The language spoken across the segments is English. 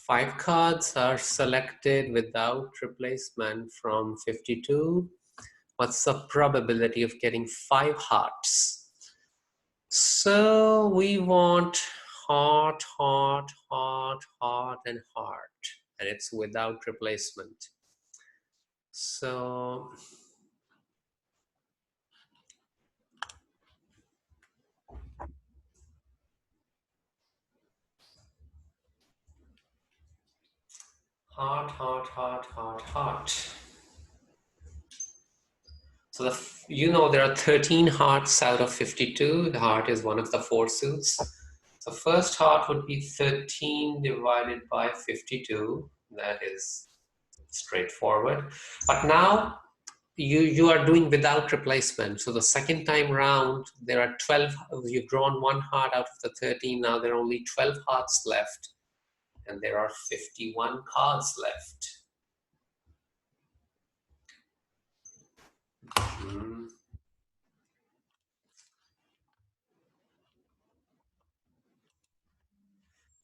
5 cards are selected without replacement from 52. What's the probability of getting 5 hearts? So we want heart, heart, heart, heart, and heart, and it's without replacement. So heart, heart, heart, heart, heart. So you know there are 13 hearts out of 52. The heart is one of the 4 suits. So first heart would be 13 divided by 52. That is straightforward. But now you are doing without replacement. So the second time round, there are 12. You've drawn 1 heart out of the 13. Now there are only 12 hearts left, and there are 51 cards left.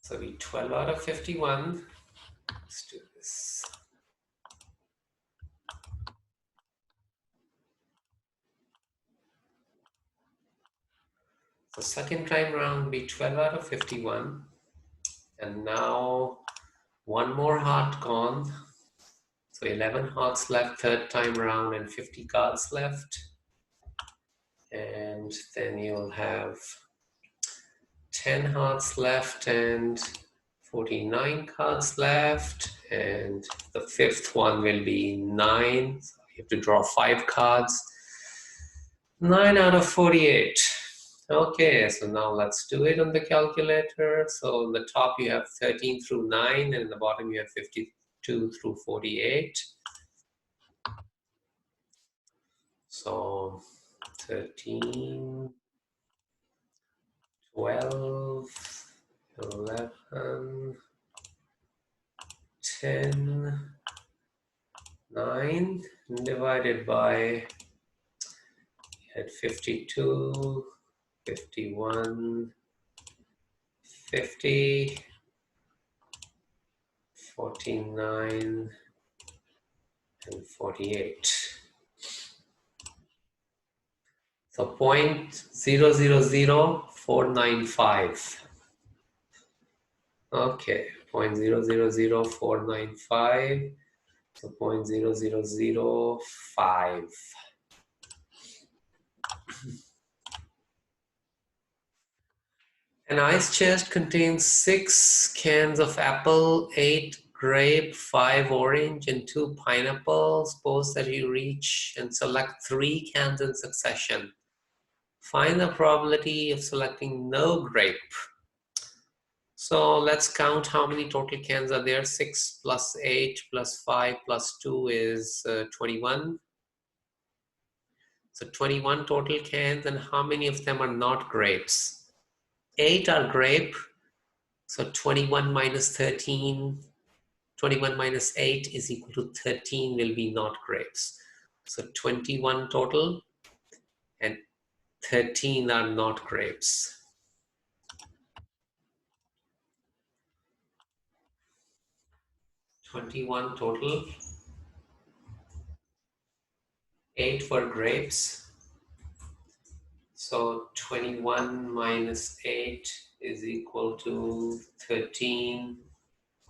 So we 12 out of 51. Let's do this. The second time round be 12 out of 51. And now 1 more heart gone. So 11 hearts left third time round and 50 cards left. And then you'll have 10 hearts left and 49 cards left. And the fifth one will be 9. So you have to draw 5 cards. 9 out of 48. Okay, so now let's do it on the calculator. So on the top you have 13 through 9, and in the bottom you have 52 through 48. So 13, 12, 11, 10, 9, divided by, at 52, 51, 50, 49, and 48. So 0.000495. Okay, 0.000495. So 0.0005. An ice chest contains 6 cans of apple, 8 grape, 5 orange, and 2 pineapple. Suppose that you reach and select 3 cans in succession. Find the probability of selecting no grape. So let's count how many total cans are there. 6 plus 8 plus 5 plus 2 is 21. So 21 total cans, and how many of them are not grapes? 8 are grape. So 21 minus 13, 21 minus 8 is equal to 13 will be not grapes. So 21 total and 13 are not grapes. 21 total, 8 for grapes. So 21 minus 8 is equal to 13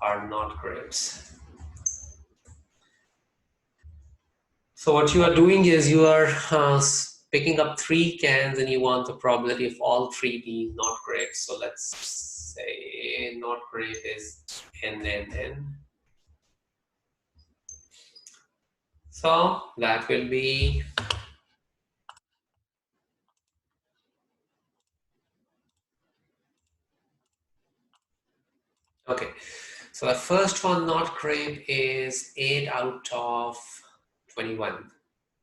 are not grapes. So what you are doing is you are picking up 3 cans and you want the probability of all 3 being not grapes. So let's say not grape is n. So that will be okay. So the first one not grape is 8 out of 21.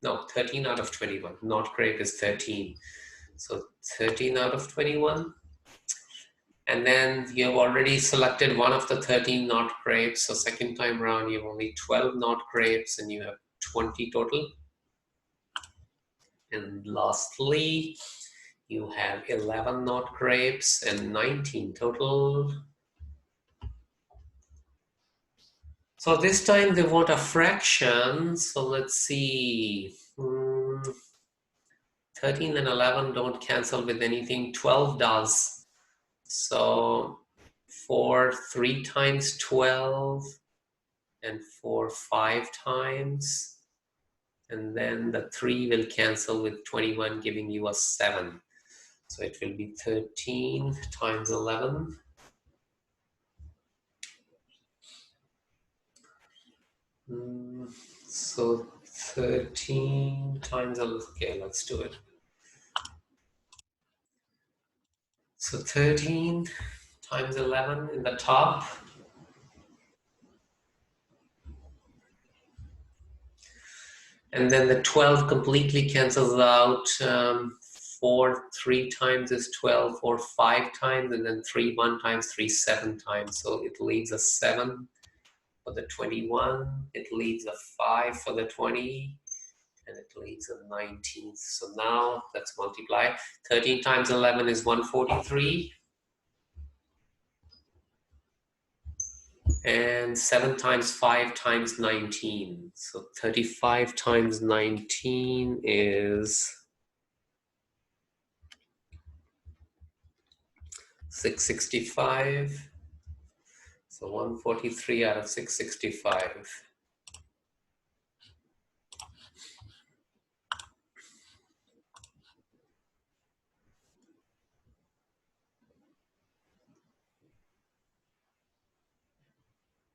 No, 13 out of 21. Not grape is 13. So 13 out of 21. And then you have already selected one of the 13 not grapes. So second time around, you have only 12 not grapes and you have 20 total. And lastly, you have 11 not grapes and 19 total. So this time they want a fraction. So let's see. 13 and 11 don't cancel with anything. 12 does. So for 3 times 12 and for 5 times. And then the 3 will cancel with 21, giving you a 7. So it will be 13 times 11. So 13 times 11. Okay, let's do it. So 13 times 11 in the top. And then the 12 completely cancels out. 4 3 times is 12, 4 5 times, and then 3 1 times, 3 7 times. So it leaves a 7 for the 21. It leaves a 5 for the 20. And it leaves a 19. So now let's multiply. 13 times 11 is 143. And 7 times 5 times 19. So 35 times 19 is 665. So 143 out of 665.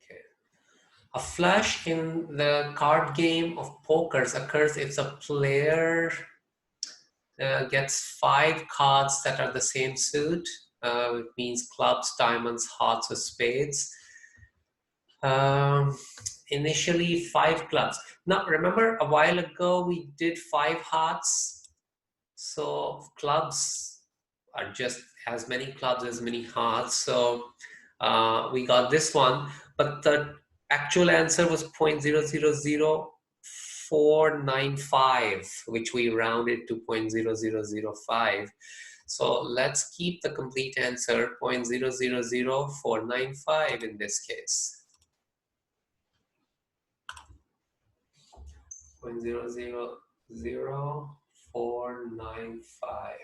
Okay. A flush in the card game of pokers occurs if the player gets 5 cards that are the same suit. It means clubs, diamonds, hearts, or spades. Initially 5 clubs. Now remember a while ago we did 5 hearts. So clubs are just as many clubs as many hearts. So we got this one, but the actual answer was 0.000495, which we rounded to 0.00005. So let's keep the complete answer 0.000495 in this case. 0.000495.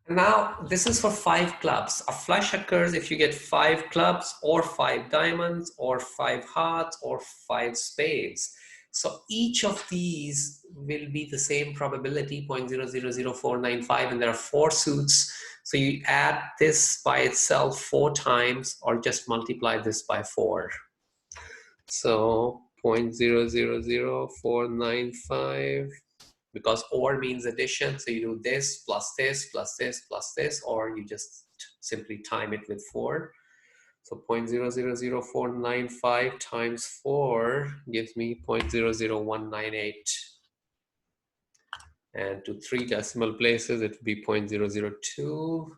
Now, this is for 5 clubs. A flush occurs if you get 5 clubs or 5 diamonds or 5 hearts or 5 spades. So each of these will be the same probability, 0.000495, and there are 4 suits. So you add this by itself 4 times or just multiply this by 4. So 0.000495. Because OR means addition, so you do this plus this plus this plus this, or you just simply time it with 4. So 0.000495 times 4 gives me 0.00198. And to 3 decimal places, it would be 0.002.